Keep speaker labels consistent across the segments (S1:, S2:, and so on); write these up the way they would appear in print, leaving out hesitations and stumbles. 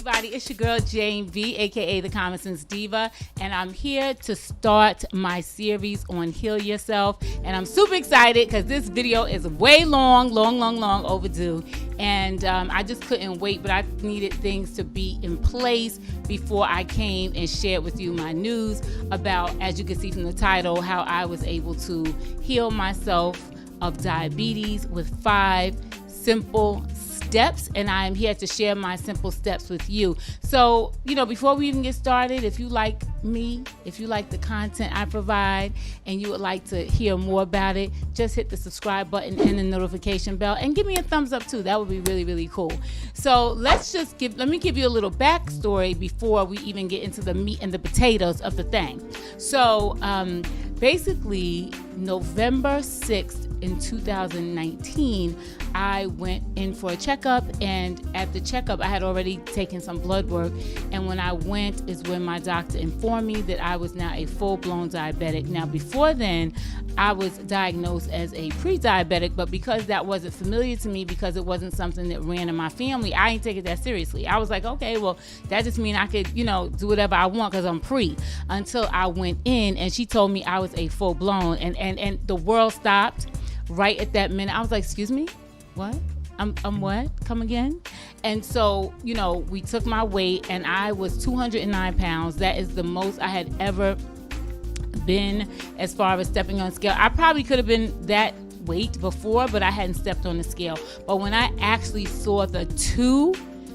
S1: everybody, it's your girl Jane V, aka the Common Sense Diva, and I'm here to start my series on Heal Yourself. And I'm super excited because this video is way long overdue, and I just couldn't wait, but I needed things to be in place before I came and shared with you my news about, as you can see from the title, how I was able to heal myself of diabetes with 5 simple steps, and I am here to share my simple steps with you. So, before we even get started, if you like me, if you like the content I provide, and you would like to hear more about it, just hit the subscribe button and the notification bell, and give me a thumbs up too. That would be really, really cool. So let me give you a little backstory before we even get into the meat and the potatoes of the thing. So, basically, November 6th in 2019, I went in for a checkup, and at the checkup, I had already taken some blood work, and when I went is when my doctor informed me that I was now a full-blown diabetic. Now, before then, I was diagnosed as a pre-diabetic, but because that wasn't familiar to me, because it wasn't something that ran in my family, I didn't take it that seriously. I was like, okay, well, that just means I could, do whatever I want because I'm pre, until I went in and she told me I was a full-blown, and the world stopped right at that minute. I was like, excuse me? What? I'm what? Come again? And so, we took my weight, and I was 209 pounds. That is the most I had ever been as far as stepping on scale. I probably could have been that weight before, but I hadn't stepped on the scale. But when I actually saw the 2,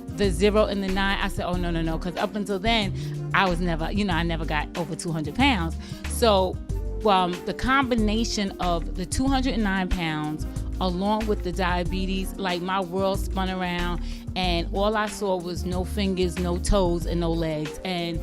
S1: the 0 and the 9, I said, oh, no, because up until then, I was never, I never got over 200 pounds. So, the combination of the 209 pounds along with the diabetes, like, my world spun around, and all I saw was no fingers, no toes, and no legs. And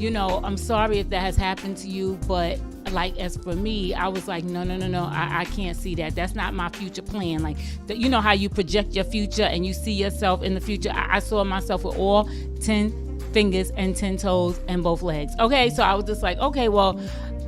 S1: I'm sorry if that has happened to you, but like, as for me, I was like, no, I can't see that. That's not my future plan. Like, how you project your future and you see yourself in the future. I saw myself with all 10 fingers and 10 toes and both legs. Okay, so I was just like, okay, well,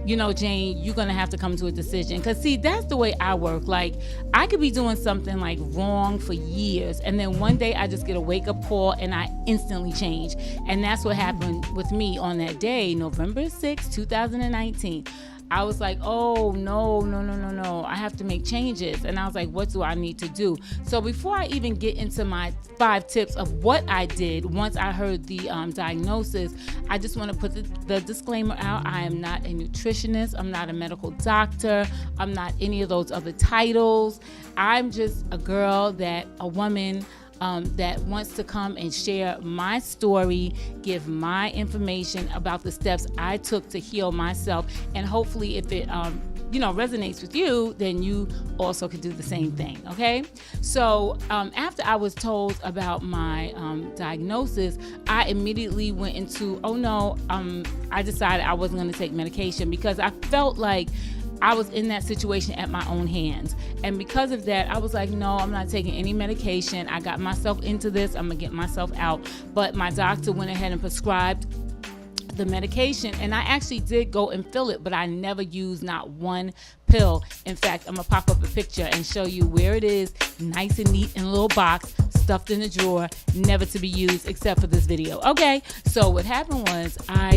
S1: Jane, you're going to have to come to a decision. Because, see, that's the way I work. Like, I could be doing something, like, wrong for years, and then one day I just get a wake-up call, and I instantly change. And that's what happened with me on that day, November 6, 2019. I was like, oh, no, I have to make changes. And I was like, what do I need to do? So before I even get into my 5 tips of what I did once I heard the diagnosis, I just want to put the disclaimer out. I am not a nutritionist. I'm not a medical doctor. I'm not any of those other titles. I'm just a woman that wants to come and share my story, give my information about the steps I took to heal myself, and hopefully if it resonates with you, then you also could do the same thing. Okay, so after I was told about my diagnosis, I immediately went into, I decided I wasn't going to take medication because I felt like I was in that situation at my own hands. And because of that, I was like, no, I'm not taking any medication. I got myself into this. I'm going to get myself out. But my doctor went ahead and prescribed the medication, and I actually did go and fill it, but I never used not one pill. In fact, I'm going to pop up a picture and show you where it is, nice and neat in a little box, stuffed in a drawer, never to be used except for this video. Okay, so what happened was I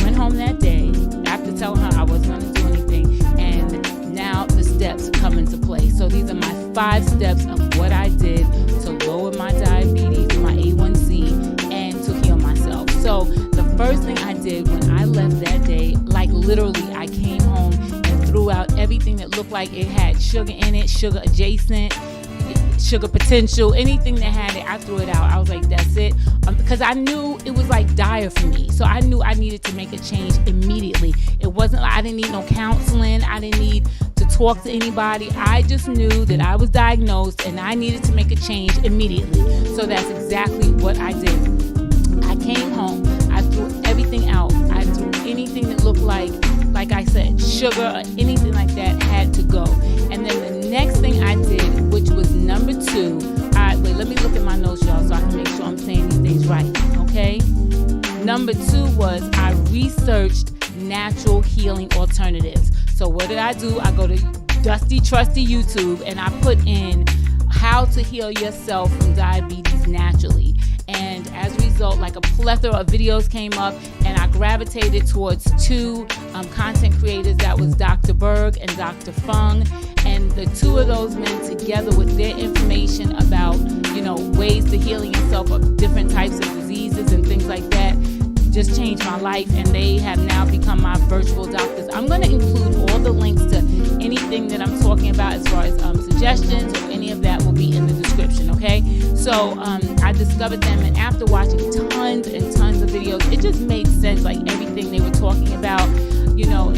S1: went home that day after telling her I wasn't going to do anything, and now the steps come into play. So these are my 5 steps of what I did to lower my diabetes, my A1C, and to heal myself. So the first thing I did when I left that day, like literally I came home and threw out everything that looked like it had sugar in it, sugar adjacent, sugar potential, anything that had it, I threw it out. I was like, that's it. Because I knew it was like dire for me. So I knew I needed to make a change immediately. It wasn't like I didn't need no counseling. I didn't need to talk to anybody. I just knew that I was diagnosed and I needed to make a change immediately. So that's exactly what I did. I came home. I threw everything out. I threw anything that looked like I said, sugar or anything like that had to go. And then the next thing I did, which was number 2, let me look at my notes, y'all, so I can make sure I'm saying these things right, okay? Number 2 was I researched natural healing alternatives. So what did I do? I go to dusty, trusty YouTube, and I put in how to heal yourself from diabetes naturally. And as a result, like a plethora of videos came up, and I gravitated towards two content creators. That was Dr. Berg and Dr. Fung. And the two of those men together with their information about, ways to healing yourself of different types of diseases and things like that just changed my life, and they have now become my virtual doctors. I'm going to include all the links to anything that I'm talking about as far as suggestions or any of that will be in the description, okay? So I discovered them, and after watching tons and tons of videos, it just made sense, like everything they were talking about,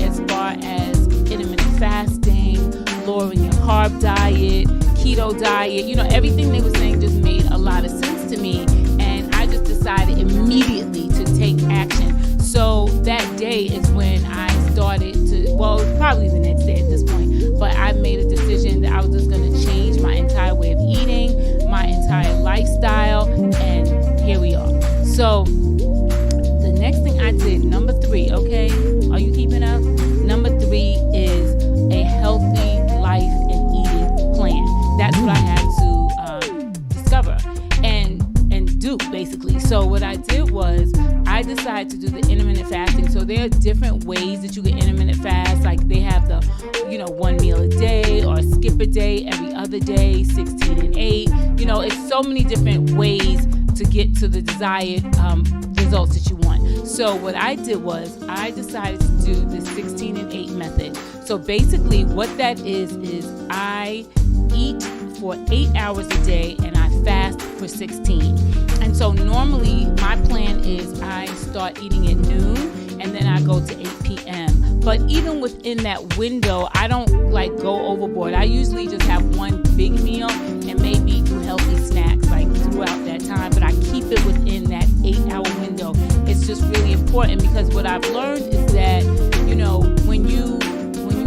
S1: as far as intermittent fasting, lowering your carb diet, keto diet, everything they were saying just made a lot of sense to me, and I just decided immediately to take action. So that day is when I started to, probably the next day at this point, but I made a decision that I was just going to change my entire way of eating, my entire lifestyle, and here we are. So the next thing I did, number 3, okay, are you keeping up? Number 3 is a healthy life and eating plan. That's what I had to discover and do, basically. So what I did was I decided to do the intermittent fasting. So there are different ways that you can intermittent fast. Like they have the, 1 meal a day, or skip a day every other day, 16 and 8. It's so many different ways to get to the desired results that you want. So what I did was I decided to do the 16 and 8 method. So basically what that is I eat for 8 hours a day and I fast for 16. And so normally my plan is I start eating at noon and then I go to 8 p.m. But even within that window, I don't go overboard. I usually just have one big meal and maybe do healthy snacks throughout that time, but I keep it within that 8-hour window. It's just really important because what I've learned is that, when you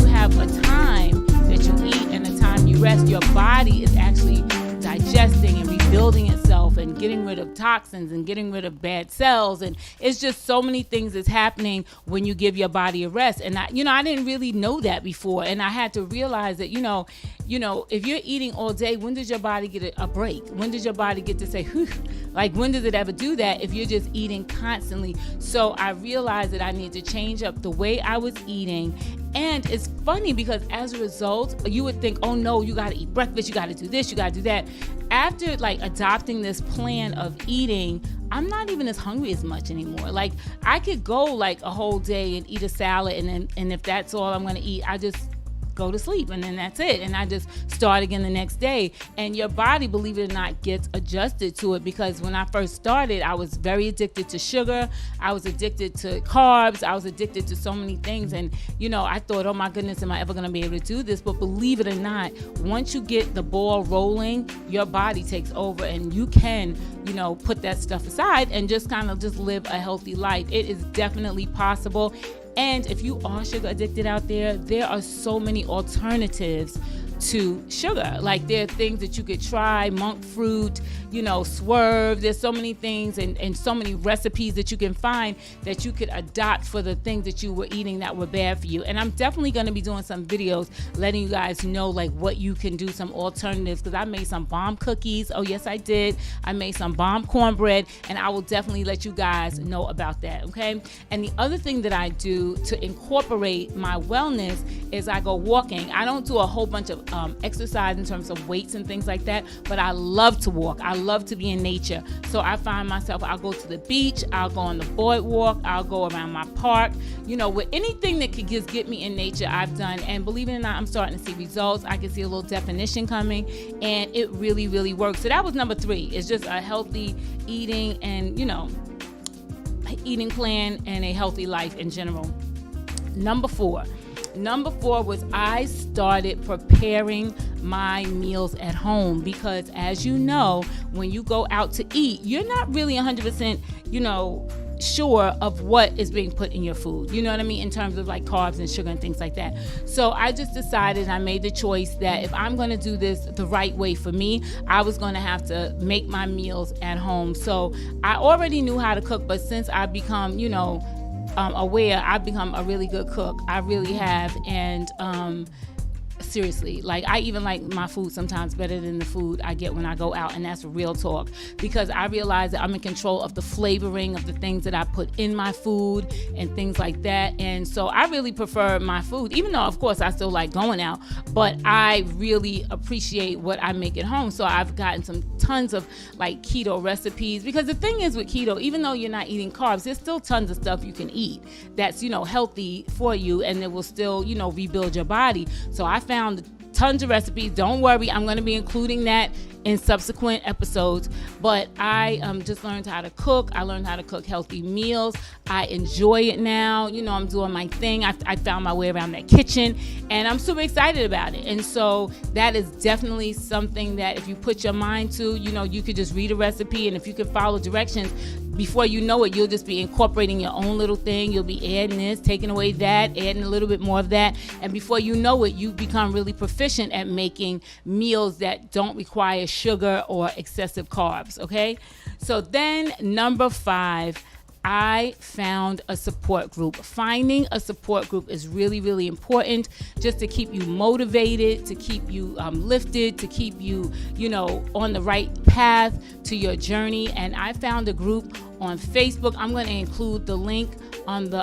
S1: have a time that you eat and a time you rest, your body is actually digesting and rebuilding itself and getting rid of toxins and getting rid of bad cells, and it's just so many things that's happening when you give your body a rest. And I didn't really know that before, and I had to realize that if you're eating all day, when does your body get a break? When does your body get to say, whew? When does it ever do that if you're just eating constantly? So I realized that I need to change up the way I was eating. And it's funny because as a result, you would think, oh no, you got to eat breakfast, you got to do this, you got to do that. After adopting this plan of eating, I'm not even as hungry as much anymore. I could go a whole day and eat a salad, and if that's all I'm going to eat, I just go to sleep, and then that's it, and I just start again the next day. And your body, believe it or not, gets adjusted to it, because when I first started, I was very addicted to sugar, I was addicted to carbs, I was addicted to so many things, and I thought, oh my goodness, am I ever going to be able to do this? But believe it or not, once you get the ball rolling, your body takes over, and you can put that stuff aside and just live a healthy life. It is definitely possible. And if you are sugar addicted out there, there are so many alternatives to sugar. There are things that you could try, monk fruit, Swerve. There's so many things and so many recipes that you can find that you could adopt for the things that you were eating that were bad for you. And I'm definitely going to be doing some videos letting you guys know what you can do, some alternatives, because I made some bomb cookies. Oh yes, I did. I made some bomb cornbread, and I will definitely let you guys know about that, okay? And the other thing that I do to incorporate my wellness is I go walking. I don't do a whole bunch of exercise in terms of weights and things like that, but I love to walk. I love to be in nature. So I find myself, I'll go to the beach, I'll go on the boardwalk, I'll go around my park, with anything that could just get me in nature, I've done. And believe it or not, I'm starting to see results. I can see a little definition coming, and it really, really works. So that was number 3. It's just a healthy eating and, eating plan and a healthy life in general. Number 4 was I started preparing my meals at home, because as you know, when you go out to eat, you're not really 100%, sure of what is being put in your food, you know what I mean, in terms of carbs and sugar and things like that. So I just decided, I made the choice that if I'm going to do this the right way for me, I was going to have to make my meals at home. So I already knew how to cook, but since I've become, aware, I've become a really good cook. I really have. And seriously, like I even like my food sometimes better than the food I get when I go out, and that's real talk, because I realize that I'm in control of the flavoring of the things that I put in my food and things like that. And so I really prefer my food, even though of course I still like going out, but I really appreciate what I make at home. So I've gotten some tons of like keto recipes, because the thing is with keto, even though you're not eating carbs, there's still tons of stuff you can eat that's, healthy for you, and it will still, rebuild your body. So I found tons of recipes. Don't worry, I'm going to be including that in subsequent episodes. But I just learned how to cook. I learned how to cook healthy meals. I enjoy it now. I'm doing my thing. I found my way around that kitchen, and I'm super excited about it. And so that is definitely something that if you put your mind to, you could just read a recipe, and if you can follow directions, before you know it, you'll just be incorporating your own little thing. You'll be adding this, taking away that, adding a little bit more of that. And before you know it, you become really proficient at making meals that don't require sugar or excessive carbs, okay? So then number 5, I found a support group. Finding a support group is really, really important, just to keep you motivated, to keep you lifted, to keep you, on the right path to your journey. And I found a group on Facebook. I'm going to include the link on the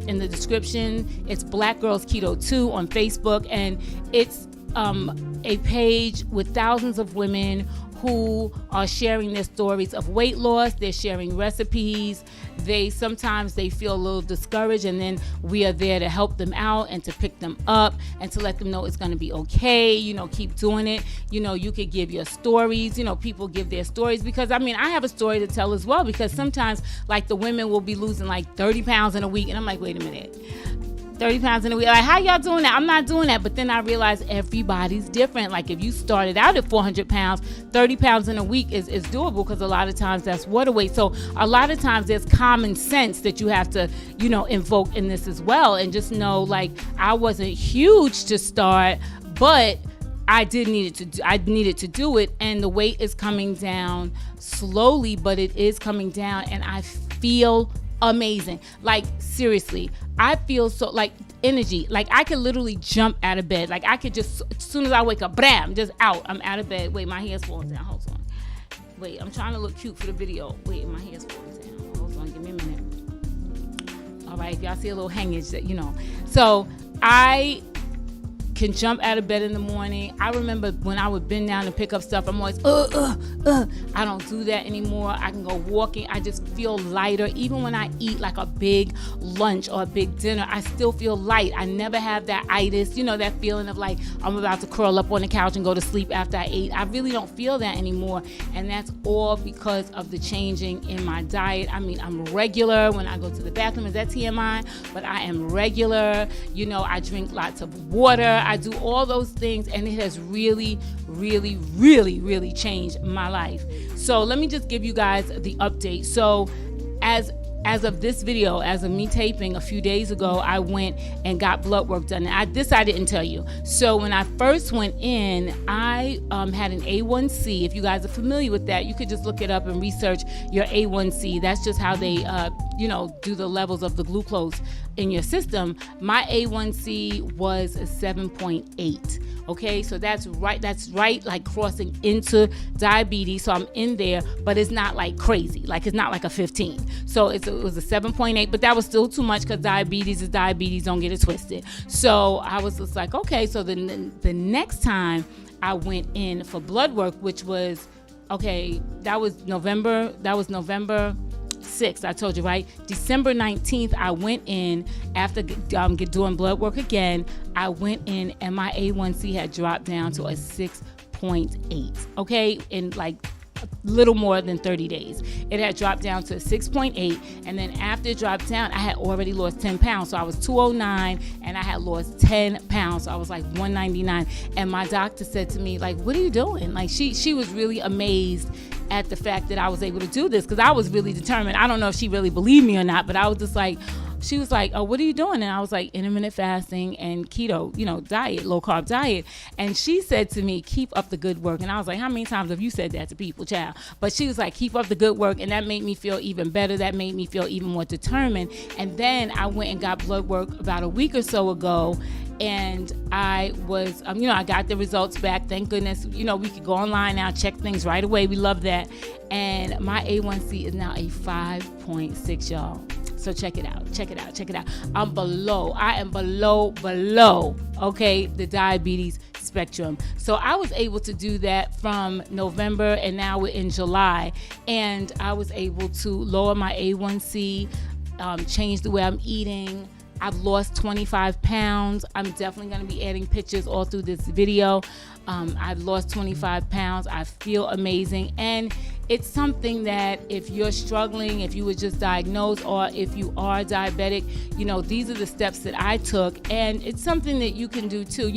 S1: in the description. It's Black Girls Keto 2 on Facebook, and it's a page with thousands of women who are sharing their stories of weight loss. They're sharing recipes. Sometimes they feel a little discouraged, and then we are there to help them out and to pick them up and to let them know it's going to be okay. Keep doing it. You could give your stories. People give their stories, because I have a story to tell as well, because sometimes like the women will be losing like 30 pounds in a week, and I'm like, wait a minute. 30 pounds in a week. Like, how y'all doing that? I'm not doing that. But then I realized everybody's different. Like, if you started out at 400 pounds, 30 pounds in a week is doable, because a lot of times that's water weight. So a lot of times there's common sense that you have to, invoke in this as well. And just know, like, I wasn't huge to start, but I needed to do it. And the weight is coming down slowly, but it is coming down. And I feel amazing. Like, seriously, I feel so like energy. Like, I could literally jump out of bed. Like, I could just, as soon as I wake up, bam, just out. I'm out of bed. Wait, my hair's falling down. Hold on. Wait, I'm trying to look cute for the video. Wait, my hair's falling down. Hold on, give me a minute. All right, if y'all see a little hangage, that So I can jump out of bed in the morning. I remember when I would bend down to pick up stuff, I'm always, I don't do that anymore. I can go walking. I just feel lighter. Even when I eat like a big lunch or a big dinner, I still feel light. I never have that itis, that feeling of like I'm about to curl up on the couch and go to sleep after I ate. I really don't feel that anymore. And that's all because of the changing in my diet. I'm regular when I go to the bathroom. Is that TMI? But I am regular. I drink lots of water. I do all those things, and it has really, really, really, really changed my life. So let me just give you guys the update. So as of this video, as of me taping a few days ago, I went and got blood work done. I didn't tell you. So when I first went in, I had an A1C. If you guys are familiar with that, you could just look it up and research your A1C. That's just how they, do the levels of the glucose in your system. My A1C was 7.8. Okay, so that's right, like crossing into diabetes. So I'm in there, but it's not like crazy. Like, it's not like a 15. So it was a 7.8, but that was still too much, because diabetes is diabetes. Don't get it twisted. So I was just like, okay. So the next time I went in for blood work, which was, that was November 6th, I told you, right? December 19th, I went in after doing blood work again. I went in, and my A1C had dropped down to a 6.8, okay? In like a little more than 30 days. It had dropped down to 6.8, and then after it dropped down, I had already lost 10 pounds. So I was 209, and I had lost 10 pounds. So I was like 199, and my doctor said to me, like, what are you doing? Like, she was really amazed at the fact that I was able to do this, because I was really determined. I don't know if she really believed me or not, but I was just like, she was like, oh, what are you doing? And I was like, intermittent fasting and keto, diet, low carb diet. And she said to me, keep up the good work. And I was like, how many times have you said that to people, child? But she was like, keep up the good work. And that made me feel even better. That made me feel even more determined. And then I went and got blood work about a week or so ago. and I was, I got the results back. Thank goodness. We could go online now, check things right away. We love that. And my A1C is now a 5.6, y'all. So check it out. I am below, okay, the diabetes spectrum. So I was able to do that from November, and now we're in July. And I was able to lower my A1C, change the way I'm eating. I've lost 25 pounds. I'm definitely going to be adding pictures all through this video. I've lost 25 pounds. I feel amazing. And it's something that if you're struggling, if you were just diagnosed, or if you are diabetic, these are the steps that I took. And it's something that you can do too.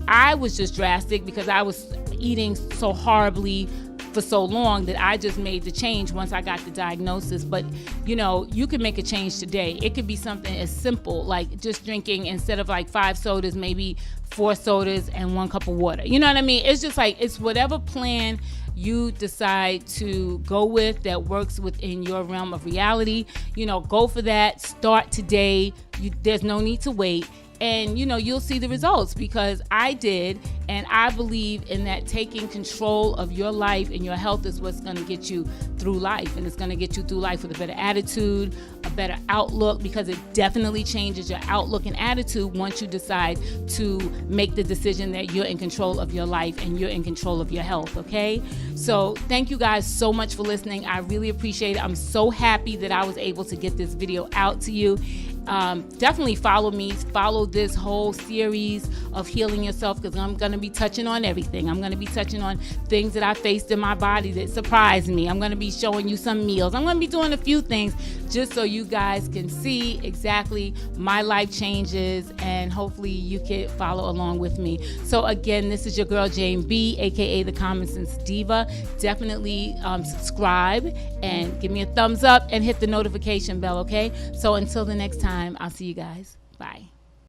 S1: I was just drastic because I was eating so horribly for so long that I just made the change once I got the diagnosis. But you can make a change today. It could be something as simple like just drinking, instead of like 5 sodas, maybe 4 sodas and 1 cup of water. You know what I mean? It's just like, it's whatever plan you decide to go with that works within your realm of reality. Go for that. Start today. There's no need to wait. And you'll see the results, because I did. And I believe in that taking control of your life and your health is what's going to get you through life. And it's going to get you through life with a better attitude, a better outlook, because it definitely changes your outlook and attitude once you decide to make the decision that you're in control of your life and you're in control of your health, okay? So thank you guys so much for listening. I really appreciate it. I'm so happy that I was able to get this video out to you. Definitely follow me, follow this whole series of Healing Yourself, because I'm going to be touching on everything. I'm going to be touching on things that I faced in my body that surprised me. I'm going to be showing you some meals. I'm going to be doing a few things just so you guys can see exactly my life changes, and hopefully you can follow along with me. So again, this is your girl Jane B, aka the Common Sense Diva. Definitely subscribe and give me a thumbs up and hit the notification bell, okay? So until the next time, I'll see you guys. Bye.